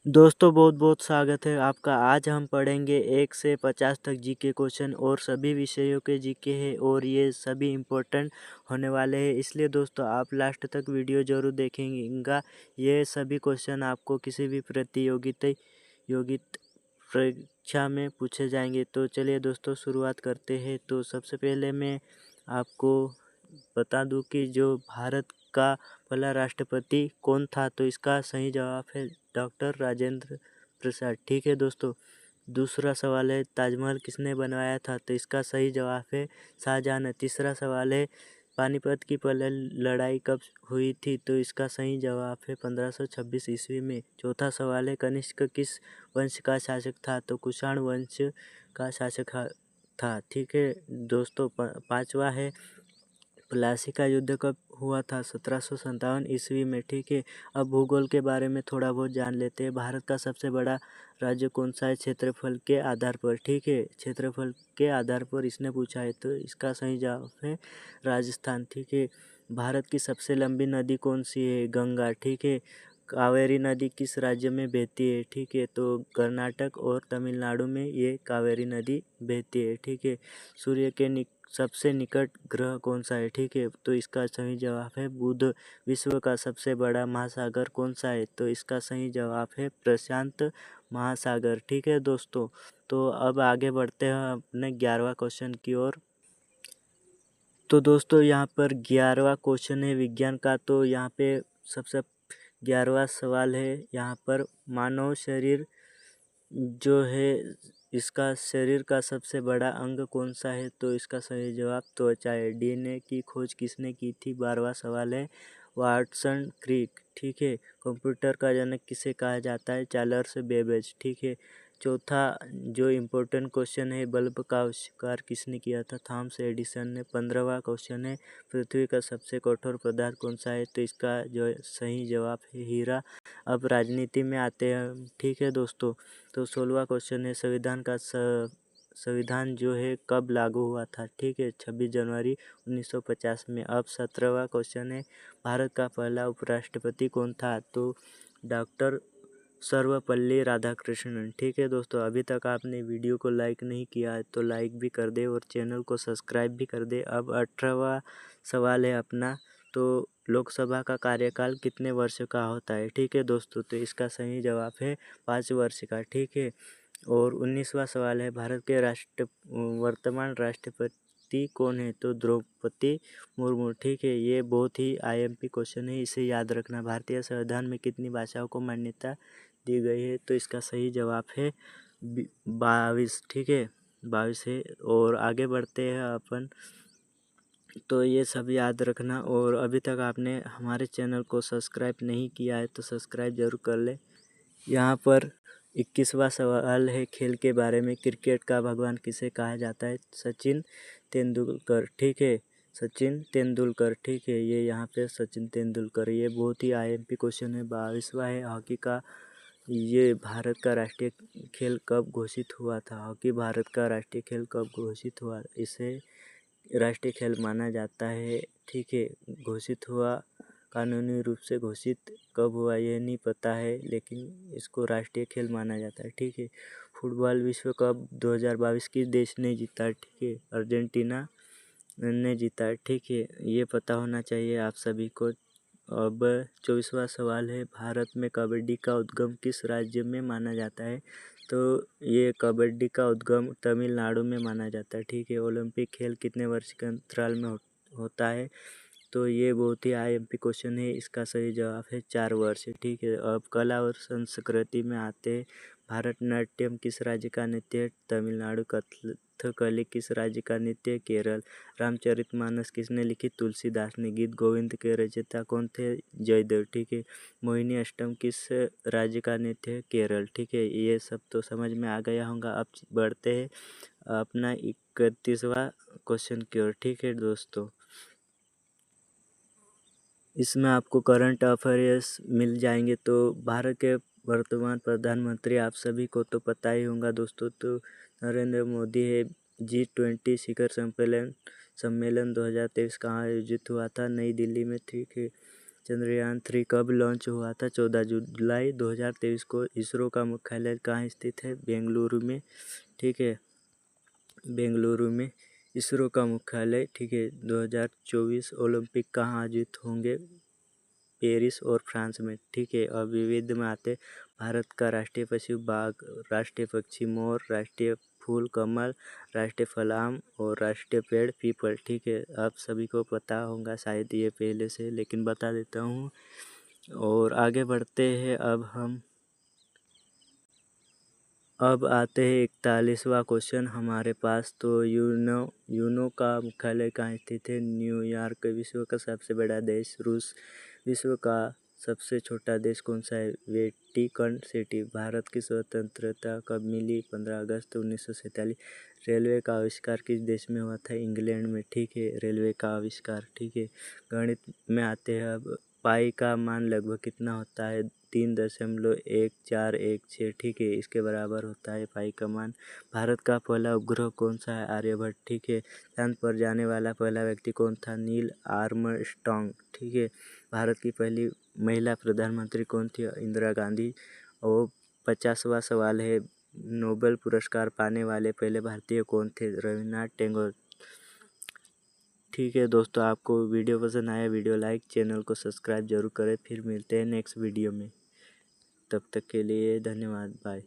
दोस्तों बहुत बहुत स्वागत है आपका। आज हम पढ़ेंगे 1 से 50 तक जीके क्वेश्चन और सभी विषयों के जीके हैं और ये सभी इम्पोर्टेंट होने वाले हैं, इसलिए दोस्तों आप लास्ट तक वीडियो ज़रूर देखेंगे। ये सभी क्वेश्चन आपको किसी भी योगित परीक्षा में पूछे जाएंगे। तो चलिए दोस्तों शुरुआत करते हैं। तो सबसे पहले मैं आपको बता दूं कि जो भारत का पहला राष्ट्रपति कौन था, तो इसका सही जवाब है डॉक्टर राजेंद्र प्रसाद। ठीक है दोस्तों। दूसरा सवाल है ताजमहल किसने बनवाया था, तो इसका सही जवाब है शाहजहां ने। तीसरा सवाल है पानीपत की पहली लड़ाई कब हुई थी, तो इसका सही जवाब है 1526 ईस्वी में। चौथा सवाल है कनिष्क किस वंश का शासक था, तो कुषाण वंश का शासक था। ठीक है दोस्तों। पांचवा है प्लासी का युद्ध कब हुआ था, 1757 ईस्वी में। ठीक है। अब भूगोल के बारे में थोड़ा बहुत जान लेते हैं। भारत का सबसे बड़ा राज्य कौन सा है क्षेत्रफल के आधार पर। ठीक है, क्षेत्रफल के आधार पर इसने पूछा है, तो इसका सही जवाब है राजस्थान। ठीक है। भारत की सबसे लंबी नदी कौन सी है, गंगा। ठीक है। कावेरी नदी किस राज्य में बहती है, ठीक है, तो कर्नाटक और तमिलनाडु में ये कावेरी नदी बहती है। ठीक है। सूर्य के सबसे निकट ग्रह कौन सा है, ठीक है, तो इसका सही जवाब है बुध। विश्व का सबसे बड़ा महासागर कौन सा है, तो इसका सही जवाब है प्रशांत महासागर। ठीक है दोस्तों। तो अब आगे बढ़ते हैं अपने 11वां क्वेश्चन की ओर। तो दोस्तों यहाँ पर 11वां क्वेश्चन है विज्ञान का। तो यहाँ पे सबसे 11वां सवाल है, यहाँ पर मानव शरीर जो है इसका शरीर का सबसे बड़ा अंग कौन सा है, तो इसका सही जवाब त्वचा है। डीएनए की खोज किसने की थी, 12वां सवाल है वाटसन क्रिक। ठीक है। कंप्यूटर का जनक किसे कहा जाता है, चार्ल्स बेबेज। ठीक है। चौथा जो इम्पोर्टेंट क्वेश्चन है बल्ब का आविष्कार किसने किया था, थॉमस एडिसन ने। 15वां क्वेश्चन है पृथ्वी का सबसे कठोर पदार्थ कौन सा है, तो इसका जो सही जवाब है हीरा। अब राजनीति में आते हैं। ठीक है दोस्तों। तो 16वां क्वेश्चन है संविधान जो है कब लागू हुआ था, ठीक है, 26 जनवरी 1950 में। अब 17वां क्वेश्चन है भारत का पहला उपराष्ट्रपति कौन था, तो डॉक्टर सर्वपल्ली राधाकृष्णन। ठीक है दोस्तों। अभी तक आपने वीडियो को लाइक नहीं किया है तो लाइक भी कर दे और चैनल को सब्सक्राइब भी कर दे। अब 18वां सवाल है अपना, तो लोकसभा का कार्यकाल कितने वर्ष का होता है, ठीक है दोस्तों, तो इसका सही जवाब है 5 वर्ष का। ठीक है। और 19वां सवाल है भारत के वर्तमान राष्ट्रपति कौन है, तो द्रौपदी मुर्मू। ठीक है। ये बहुत ही आईएमपी क्वेश्चन है, इसे याद रखना। भारतीय संविधान में कितनी भाषाओं को मान्यता दी गई है, तो इसका सही जवाब है 22। ठीक है, 22 है। और आगे बढ़ते हैं अपन। तो ये सब याद रखना। और अभी तक आपने हमारे चैनल को सब्सक्राइब नहीं किया है तो सब्सक्राइब जरूर कर ले। यहाँ पर 21वां सवाल है खेल के बारे में, क्रिकेट का भगवान किसे कहा जाता है, सचिन तेंदुलकर। ठीक है, सचिन तेंदुलकर। ठीक है, ये यहाँ पे सचिन तेंदुलकर। ये बहुत ही आईएमपी क्वेश्चन है। 22वां है हॉकी का, ये भारत का राष्ट्रीय खेल कब घोषित हुआ था, हॉकी भारत का राष्ट्रीय खेल कब घोषित हुआ, इसे राष्ट्रीय खेल माना जाता है। ठीक है, घोषित हुआ, कानूनी रूप से घोषित कब हुआ ये नहीं पता है, लेकिन इसको राष्ट्रीय खेल माना जाता है। ठीक है। फुटबॉल विश्व कप 2022 किस देश ने जीता, ठीक है, अर्जेंटीना ने जीता। ठीक है, ये पता होना चाहिए आप सभी को। अब 24वां सवाल है भारत में कबड्डी का उद्गम किस राज्य में माना जाता है, तो ये कबड्डी का उद्गम तमिलनाडु में माना जाता है। ठीक है। ओलंपिक खेल कितने वर्ष के अंतराल में होता है, तो ये बहुत ही आईएमपी क्वेश्चन है, इसका सही जवाब है 4 वर्ष। ठीक है। अब कला और संस्कृति में आते हैं। भारतनाट्यम किस राज्य का नृत्य है, तमिलनाडु। कथकली किस राज्य का नृत्य है, केरल। रामचरितमानस किसने लिखी, तुलसीदास ने। गीत गोविंद के रचयिता कौन थे, जयदेव। ठीक है। मोहिनी अष्टम किस राज्य का नृत्य है, केरल। ठीक है, ये सब तो समझ में आ गया होगा। अब बढ़ते हैं अपना 31वां क्वेश्चन की ओर। ठीक है दोस्तों, इसमें आपको करंट अफेयर्स मिल जाएंगे। तो भारत के वर्तमान प्रधानमंत्री आप सभी को तो पता ही होगा दोस्तों, तो नरेंद्र मोदी है। G20 शिखर सम्मेलन 2023 कहाँ आयोजित हुआ था, नई दिल्ली में। ठीक है। चंद्रयान 3 कब लॉन्च हुआ था? 14 जुलाई 2023 को। इसरो का मुख्यालय कहाँ स्थित है? बेंगलुरु में। ठीक है, बेंगलुरु में इसरो का मुख्यालय। ठीक है, 2024 ओलंपिक कहाँ आयोजित होंगे? पेरिस और फ्रांस में। ठीक है, अब विविध में आते। भारत का राष्ट्रीय पशु बाघ, राष्ट्रीय पक्षी मोर, राष्ट्रीय फूल कमल, राष्ट्रीय फल आम और राष्ट्रीय पेड़ पीपल। ठीक है, आप सभी को पता होगा शायद ये पहले से, लेकिन बता देता हूँ। और आगे बढ़ते हैं। अब आते हैं 41वां क्वेश्चन हमारे पास। तो यूनो का मुख्यालय कहाँ स्थित है? न्यूयॉर्क। विश्व का सबसे बड़ा देश रूस। विश्व का सबसे छोटा देश कौन सा है? Vatican city. भारत की स्वतंत्रता कब मिली? 15 अगस्त 1947। रेलवे का आविष्कार किस देश में हुआ था? इंग्लैंड में। ठीक है, रेलवे का आविष्कार। ठीक है, गणित में आते हैं अब। पाई का मान लगभग कितना होता है? 3.1416। ठीक है, इसके बराबर होता है पाई का मान। भारत का पहला उपग्रह कौन सा है? आर्यभट्ट। ठीक है, चांद पर जाने वाला पहला व्यक्ति कौन था? Neil Armstrong. ठीक है, भारत की पहली महिला प्रधानमंत्री कौन थी? इंदिरा गांधी। और 50वां सवाल है, नोबेल पुरस्कार पाने वाले पहले भारतीय कौन थे? रविन्द्रनाथ टैगोर। ठीक है दोस्तों, आपको वीडियो पसंद आया, वीडियो लाइक, चैनल को सब्सक्राइब जरूर करें। फिर मिलते हैं नेक्स्ट वीडियो में, तब तक के लिए धन्यवाद, बाय।